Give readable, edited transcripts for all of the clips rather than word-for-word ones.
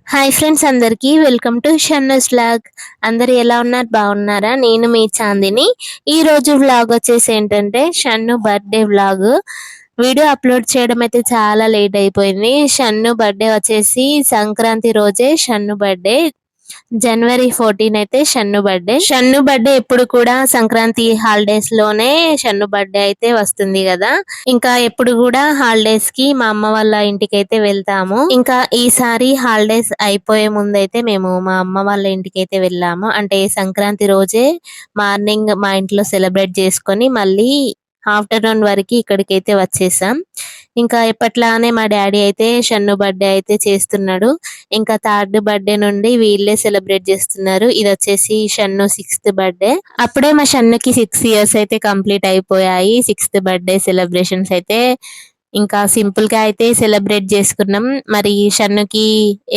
Hi friends, అందరికీ welcome to Shannu's vlog. అందరు ఎలా ఉన్నారు? బాగున్నారా? నేను మీ చాందిని. ఈ రోజు వ్లాగ్ వచ్చేసి ఏంటంటే Shannu birthday vlog. Video upload చేయడం అయితే చాలా లేట్ అయిపోయింది. షన్ను బర్త్డే వచ్చేసి సంక్రాంతి రోజే షన్ను బర్త్డే. జనవరి 14 అయితే షన్ను బర్త్డే ఎప్పుడు కూడా సంక్రాంతి హాలిడేస్ లోనే షన్ను బర్త్డే అయితే వస్తుంది కదా. ఇంకా ఎప్పుడు కూడా హాలిడేస్ కి మా అమ్మ వాళ్ళ ఇంటికి అయితే వెళ్తాము. ఇంకా ఈసారి హాలిడేస్ అయిపోయే ముందు అయితే మేము మా అమ్మ వాళ్ళ ఇంటికి అయితే వెళ్ళాము. అంటే సంక్రాంతి రోజే మార్నింగ్ మా ఇంట్లో సెలబ్రేట్ చేసుకొని మళ్ళీ ఆఫ్టర్నూన్ వరకు ఇక్కడికైతే వచ్చేసాం. ఇంకా ఎప్పట్లానే మా డాడీ అయితే షన్ను బర్త్డే అయితే చేస్తున్నాడు. ఇంకా థర్డ్ బర్త్డే నుండి వీళ్ళే సెలబ్రేట్ చేస్తున్నారు. ఇది వచ్చేసి షన్ను 6th బర్త్డే. అప్పుడే మా షన్నుకి 6 ఇయర్స్ అయితే కంప్లీట్ అయిపోయాయి. 6th బర్త్డే సెలబ్రేషన్స్ అయితే ఇంకా సింపుల్ గా అయితే సెలబ్రేట్ చేసుకున్నాం. మరి షన్నుకి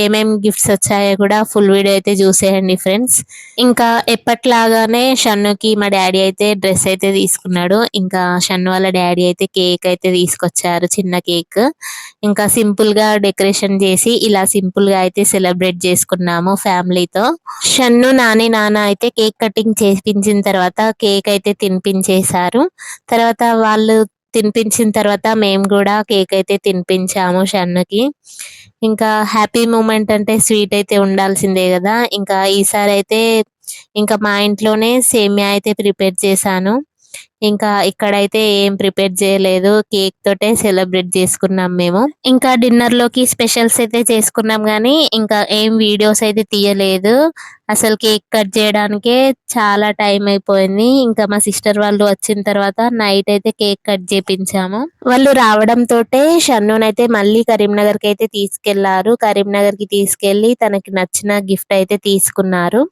ఏమేం గిఫ్ట్స్ వచ్చాయో కూడా ఫుల్ వీడియో అయితే చూసేయండి ఫ్రెండ్స్. ఇంకా ఎప్పట్లాగానే షన్నుకి మా డాడీ అయితే డ్రెస్ అయితే తీసుకున్నాడు. ఇంకా షన్ను వాళ్ళ డాడీ అయితే కేక్ అయితే తీసుకొచ్చారు, చిన్న కేక్. ఇంకా సింపుల్ గా డెకరేషన్ చేసి ఇలా సింపుల్ గా అయితే సెలబ్రేట్ చేసుకున్నాము ఫ్యామిలీతో. షన్ను నాన్న అయితే కేక్ కటింగ్ చేపించిన తర్వాత కేక్ అయితే తినిపించేశారు. తర్వాత వాళ్ళు తినిపించిన తర్వాత మేము కూడా కేక్ అయితే తినిపించాము షన్నుకి. ఇంకా హ్యాపీ మూమెంట్ అంటే స్వీట్ అయితే ఉండాల్సిందే కదా. ఇంకా ఈసారి అయితే ఇంకా మా ఇంట్లోనే సేమియా అయితే ప్రిపేర్ చేశాను. ఇంకా ఇక్కడైతే ఏం ప్రిపేర్ చేయలేదు, కేక్ తోటే సెలబ్రేట్ చేసుకున్నాం మేము. ఇంకా డిన్నర్ లోకి స్పెషల్స్ అయితే చేసుకున్నాం గానీ ఇంకా ఏం వీడియోస్ అయితే తీయలేదు. అసలు కేక్ కట్ చేయడానికే చాలా టైం అయిపోయింది. ఇంకా మా సిస్టర్ వాళ్ళు వచ్చిన తర్వాత నైట్ అయితే కేక్ కట్ చేపించాము. వాళ్ళు రావడంతో షన్నునైతే మళ్ళీ కరీంనగర్ కి అయితే తీసుకెళ్లారు. కరీంనగర్ కి తీసుకెళ్లి తనకి నచ్చిన గిఫ్ట్ అయితే తీసుకున్నారు.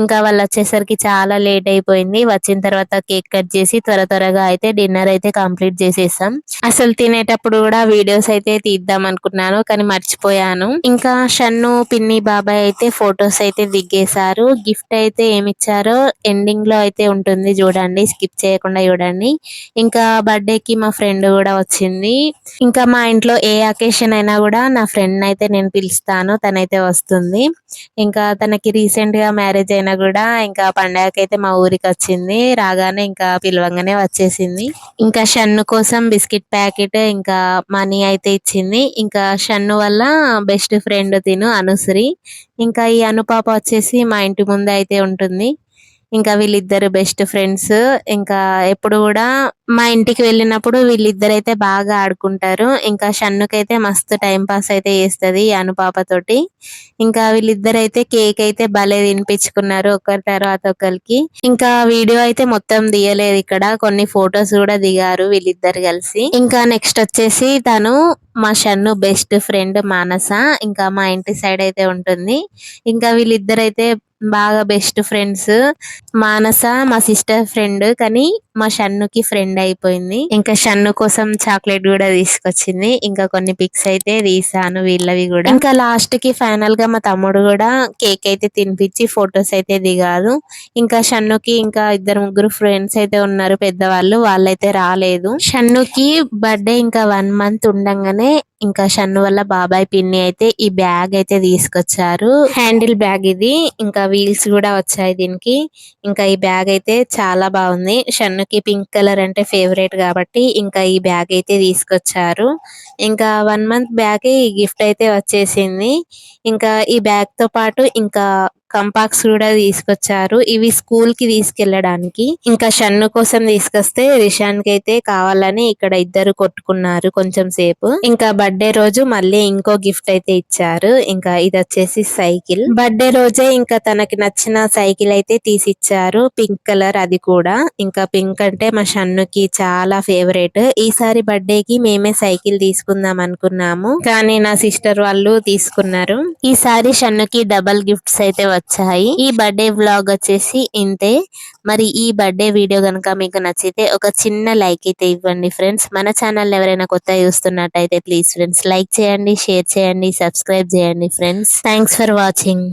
ఇంకా వాళ్ళు వచ్చేసరికి చాలా లేట్ అయిపోయింది. వచ్చిన తర్వాత కేక్ కట్ చేసి త్వరగా అయితే డిన్నర్ అయితే కంప్లీట్ చేసేసాం. అసలు తినేటప్పుడు కూడా వీడియోస్ అయితే తీద్దాం అనుకున్నాను కానీ మర్చిపోయాను. ఇంకా షన్ను పిన్ని బాబాయ్ అయితే ఫొటోస్ అయితే దిగేశారు. గిఫ్ట్ అయితే ఏమిచ్చారో ఎండింగ్ లో అయితే ఉంటుంది, చూడండి, స్కిప్ చేయకుండా చూడండి. ఇంకా బర్త్డే కి మా ఫ్రెండ్ కూడా వచ్చింది. ఇంకా మా ఇంట్లో ఏ అకేషన్ అయినా కూడా నా ఫ్రెండ్ అయితే నేను పిలుస్తాను, తనైతే వస్తుంది. ఇంకా తనకి రీసెంట్ గా మ్యారేజ్ అయినా కూడా ఇంకా పండగకైతే మా ఊరికి వచ్చింది. రాగానే ఇంకా పిలవంగానే వచ్చేసింది. ఇంకా షన్ను కోసం బిస్కెట్ ప్యాకెట్ ఇంకా మనీ అయితే ఇచ్చింది. ఇంకా షన్ను వల్ల బెస్ట్ ఫ్రెండ్ తిను అనుశ్రీ. ఇంకా ఈ అనుపాప వచ్చేసి మా ఇంటి ముందు అయితే ఉంటుంది. ఇంకా వీళ్ళిద్దరు బెస్ట్ ఫ్రెండ్స్. ఇంకా ఎప్పుడు కూడా మా ఇంటికి వెళ్ళినప్పుడు వీళ్ళిద్దరైతే బాగా ఆడుకుంటారు. ఇంకా షన్నుకైతే మస్తు టైం పాస్ అయితే చేస్తది ఈ అనుపాపతోటి. ఇంకా వీళ్ళిద్దరైతే కేక్ అయితే భలే తినిపించుకున్నారు ఒకరి తర్వాత ఒకరికి. ఇంకా వీడియో అయితే మొత్తం తీయలేదు, ఇక్కడ కొన్ని ఫొటోస్ కూడా దిగారు వీళ్ళిద్దరు కలిసి. ఇంకా నెక్స్ట్ వచ్చేసి తను మా షన్ను బెస్ట్ ఫ్రెండ్ మానస. ఇంకా మా ఇంటి సైడ్ అయితే ఉంటుంది. ఇంకా వీళ్ళిద్దరైతే బాగా బెస్ట్ ఫ్రెండ్స్. మానస మా సిస్టర్ ఫ్రెండ్ కానీ మా షన్నుకి ఫ్రెండ్ అయిపోయింది. ఇంకా షన్ను కోసం చాక్లెట్ కూడా తీసుకొచ్చింది. ఇంకా కొన్ని పిక్స్ అయితే తీసాను వీళ్ళవి కూడా. ఇంకా లాస్ట్ కి ఫైనల్ గా మా తమ్ముడు కూడా కేక్ అయితే తినిపించి ఫొటోస్ అయితే దిగారు. ఇంకా షన్నుకి ఇంకా ఇద్దరు ముగ్గురు ఫ్రెండ్స్ అయితే ఉన్నారు పెద్దవాళ్ళు, వాళ్ళైతే రాలేదు. షన్నుకి బర్త్డే ఇంకా 1 month ఉండంగానే ఇంకా షన్ను వల్ల బాబాయ్ పిన్ని అయితే ఈ బ్యాగ్ అయితే తీసుకొచ్చారు. హ్యాండిల్ బ్యాగ్ ఇది. ఇంకా వీల్స్ కూడా వచ్చాయి దీనికి. ఇంకా ఈ బ్యాగ్ అయితే చాలా బాగుంది. షన్నుకి పింక్ కలర్ అంటే ఫేవరెట్ కాబట్టి ఇంకా ఈ బ్యాగ్ అయితే తీసుకొచ్చారు. ఇంకా 1 month బ్యాగ్ ఈ గిఫ్ట్ అయితే వచ్చేసింది. ఇంకా ఈ బ్యాగ్ తో పాటు ఇంకా కంపాక్స్ కూడా తీసుకొచ్చారు. ఇవి స్కూల్ కి తీసుకెళ్లడానికి. ఇంకా షన్ను కోసం తీసుకొస్తే రిషాన్ కి అయితే కావాలని ఇక్కడ ఇద్దరు కొట్టుకున్నారు కొంచెం సేపు. ఇంకా బర్త్డే రోజు మళ్ళీ ఇంకో గిఫ్ట్ అయితే ఇచ్చారు. ఇంకా ఇది వచ్చేసి సైకిల్. బర్త్డే రోజే ఇంకా తనకి నచ్చిన సైకిల్ అయితే తీసిచ్చారు, పింక్ కలర్ అది కూడా. ఇంకా పింక్ అంటే మా షన్నుకి చాలా ఫేవరెట్. ఈసారి బర్త్డే కి మేమే సైకిల్ తీసుకుందాం అనుకున్నాము కానీ నా సిస్టర్ వాళ్ళు తీసుకున్నారు. ఈసారి షన్నుకి డబల్ గిఫ్ట్స్ అయితే వచ్చాయి. ఈ బర్త్డే వ్లాగ్ వచ్చేసి ఇంతే. మరి ఈ బర్త్డే వీడియో కనుక మీకు నచ్చితే ఒక చిన్న లైక్ అయితే ఇవ్వండి ఫ్రెండ్స్. మన ఛానల్ ఎవరైనా కొత్తగా చూస్తున్నట్టయితే ప్లీజ్ ఫ్రెండ్స్ లైక్ చేయండి, షేర్ చేయండి, సబ్స్క్రైబ్ చేయండి ఫ్రెండ్స్. Thanks for watching.